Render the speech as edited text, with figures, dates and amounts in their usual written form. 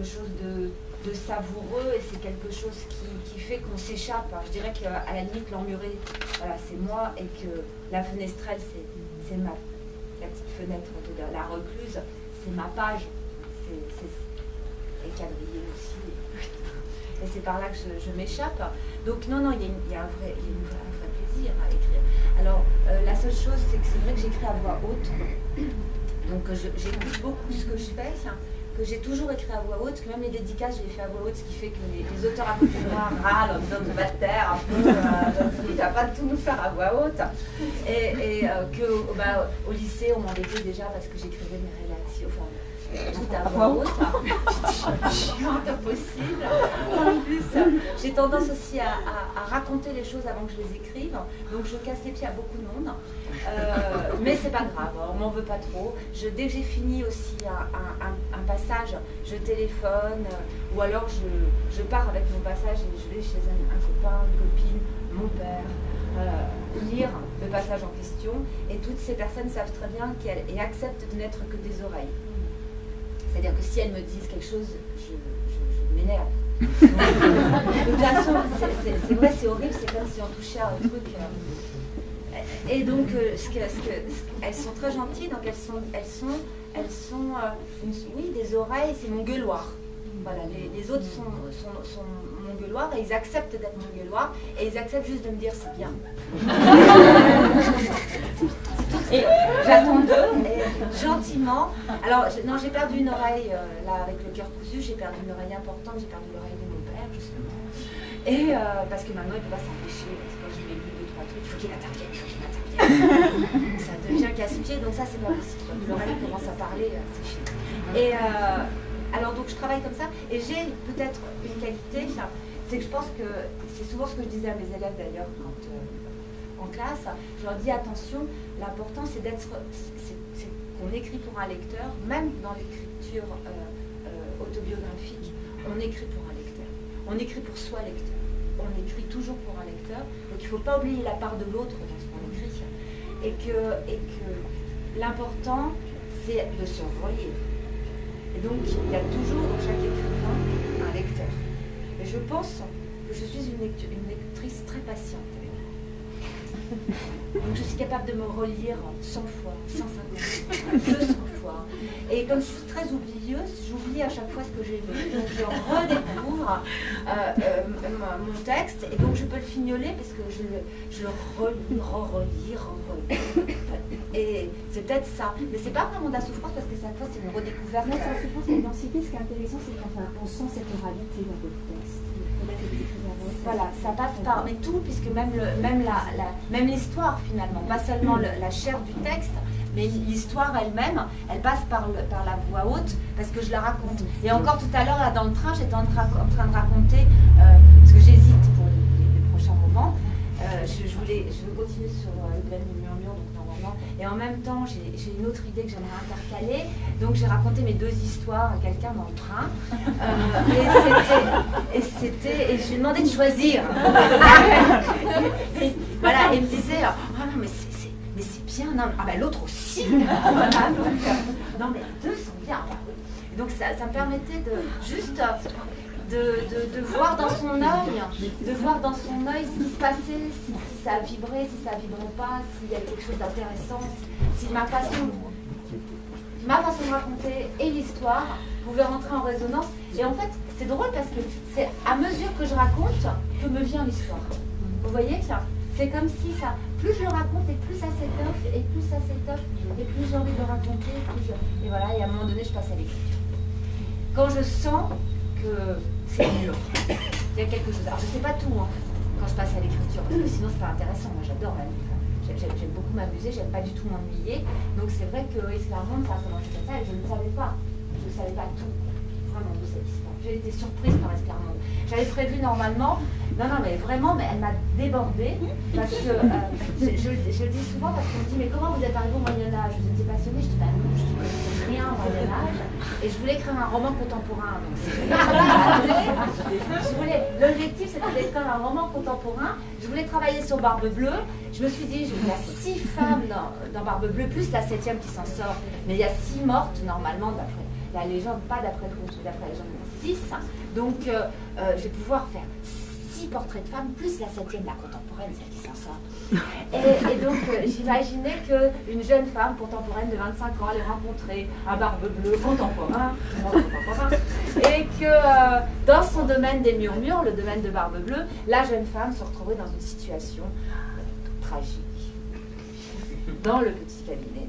quelque chose de savoureux et c'est quelque chose qui fait qu'on s'échappe. Je dirais qu'à la limite, l'emmuré, voilà, c'est moi et que la fenestrelle, c'est la petite fenêtre de la recluse, c'est ma page. Et quadrillé aussi. Et c'est par là que je m'échappe. Donc non, il y a un vrai plaisir à écrire. Alors, la seule chose, c'est que c'est vrai que j'écris à voix haute. Donc j'écoute beaucoup ce que je fais, que j'ai toujours écrit à voix haute, que même les dédicaces, je les fais à voix haute, ce qui fait que les auteurs à côté de moi râlent en disant tu vas te taire un peu, tu vas pas tout nous faire à voix haute. Et au lycée, on m'embêtait déjà parce que j'écrivais mes rédactions, enfin, tout à voix haute. Chiante impossible. En plus, j'ai tendance aussi à raconter les choses avant que je les écrive, donc je casse les pieds à beaucoup de monde. Mais c'est pas grave, on m'en veut pas trop. Dès que j'ai fini aussi un passage, je téléphone, ou alors je pars avec mon passage et je vais chez un copain, une copine, mon père, lire le passage en question. Et toutes ces personnes savent très bien qu'elles acceptent de n'être que des oreilles. C'est-à-dire que si elles me disent quelque chose, je m'énerve. De toute façon, c'est vrai, c'est horrible, c'est comme si on touchait à un truc. Et donc, elles sont très gentilles, donc elles sont oui, des oreilles, c'est mon gueuloir. Voilà, les autres sont mon gueuloir et ils acceptent d'être mon gueuloir et ils acceptent juste de me dire c'est bien. Et j'attends d'eux, et gentiment. Alors, non, j'ai perdu une oreille, là, avec le cœur cousu, j'ai perdu une oreille importante, j'ai perdu l'oreille de mon père, justement. Et parce que maintenant, il ne peut pas s'empêcher, parce que quand je lui ai vu 2-3 trucs, il faut qu'il intervienne, ça devient casse-pied, donc ça, c'est pas possible. L'oreille commence à parler, c'est fini. Et alors, donc, je travaille comme ça, et j'ai peut-être une qualité, c'est que je pense que, c'est souvent ce que je disais à mes élèves d'ailleurs, quand en classe, je leur dis attention, l'important c'est qu'on écrit pour un lecteur, même dans l'écriture autobiographique, on écrit pour un lecteur. On écrit pour soi lecteur. On écrit toujours pour un lecteur. Donc il ne faut pas oublier la part de l'autre dans ce qu'on écrit. Et que l'important, c'est de se relier. Et donc il y a toujours dans chaque écrivain un lecteur. Et je pense que je suis une lectrice très patiente. Donc je suis capable de me relire 100 fois, 150 fois, 200 fois. Et comme je suis très oublieuse, j'oublie à chaque fois ce que j'ai lu. Donc je redécouvre mon texte et donc je peux le fignoler parce que je le relis. Et c'est peut-être ça. Mais c'est pas vraiment de la souffrance parce que cette fois c'est une redécouverte. Non, c'est la souffrance et l'intensité. Ce qui est intéressant, c'est qu'on sent cette oralité dans votre texte. Voilà, ça passe par mais tout, puisque même l'histoire finalement, pas seulement la chair du texte, mais l'histoire elle-même, elle passe par la voix haute, parce que je la raconte. Et encore tout à l'heure, là dans le train, j'étais en train de raconter, parce que j'hésite pour les prochains romans, je veux continuer sur Hélène du Murmure, donc normalement, et en même temps, j'ai une autre idée que j'aimerais intercaler, donc j'ai raconté mes 2 histoires à quelqu'un dans le train, et je lui ai demandé de choisir. Et, voilà, et il me disait, oh non, mais c'est bien, non, ah ben l'autre aussi. Voilà, donc, non, mais les 2 sont bien. Et donc ça me permettait de juste de voir dans son œil, ce qui se passait, si ça a vibré, si ça vibrait pas, s'il y a quelque chose d'intéressant, si ma façon de raconter et l'histoire pouvaient rentrer en résonance. Et en fait, c'est drôle parce que c'est à mesure que je raconte que me vient l'histoire. Vous voyez, c'est comme si ça, plus je le raconte et plus ça s'étoffe, et plus ça s'étoffe, et plus j'ai envie de le raconter, et voilà, et à un moment donné, je passe à l'écriture. Quand je sens que c'est mûr, il y a quelque chose. Alors, je ne sais pas tout quand je passe à l'écriture, parce que sinon, c'est pas intéressant. Moi, j'adore la vie. J'aime beaucoup m'amuser, j'aime pas du tout m'ennuyer. Donc, c'est vrai que Esclarmonde, ça a commencé comme ça, et je ne savais pas. Je ne savais pas tout, vraiment, de cette histoire. J'ai été surprise par Esclarmonde. J'avais prévu normalement, non, mais vraiment, mais elle m'a débordée, parce que, je le dis souvent, parce qu'on me dit, mais comment vous êtes arrivé au Moyen-Âge? Vous étiez passionnée? Je dis, bah non, je ne connaissais rien au Moyen-Âge, et je voulais écrire un roman contemporain. Donc, l'objectif, c'était d'écrire un roman contemporain. Je voulais travailler sur Barbe Bleue. Je me suis dit, il y a 6 femmes dans Barbe Bleue, plus la 7e qui s'en sort, mais il y a 6 mortes, normalement, d'après. la légende, pas d'après le conte, d'après la légende 6. Donc je vais pouvoir faire 6 portraits de femmes, plus la 7e, la contemporaine, celle qui s'en sort. Et donc j'imaginais qu'une jeune femme contemporaine de 25 ans allait rencontrer un barbe bleue contemporain, et que dans son domaine des murmures, le domaine de Barbe Bleue, la jeune femme se retrouverait dans une situation tragique dans le petit cabinet.